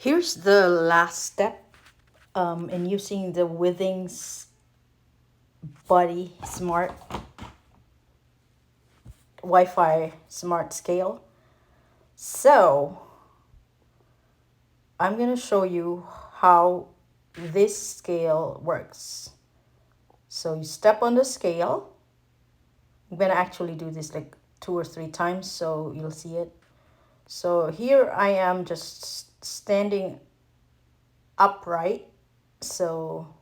Here's the last step in using the Withings Body Smart Wi-Fi Smart Scale. So I'm going to show you how this scale works. So you step on the scale. I'm going to actually do this like 2 or 3 times so you'll see it. So here I am just standing upright. So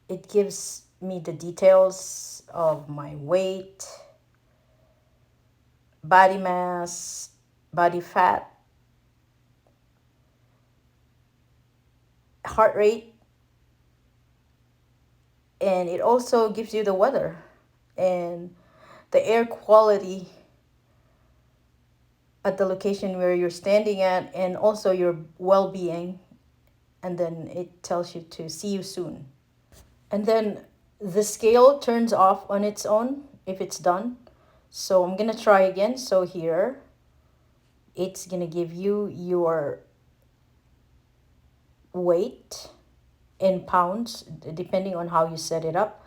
it gives me the details of my weight, body mass, body fat, heart rate, and it also gives you the weather and the air quality at the location where you're standing at, and also your well-being. And then it tells you to see you soon. And then the scale turns off on its own if it's done. So I'm gonna try again. So here it's gonna give you your weight in pounds depending on how you set it up,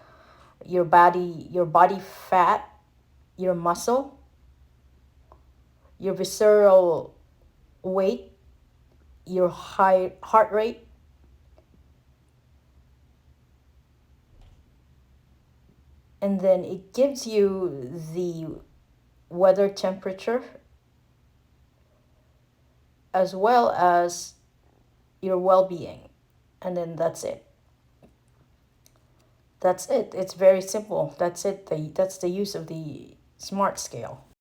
your body fat, your muscle, your visceral weight, your high heart rate, and then it gives you the weather temperature as well as your well-being. And then that's it. It's very simple. That's it. That's the use of the smart scale.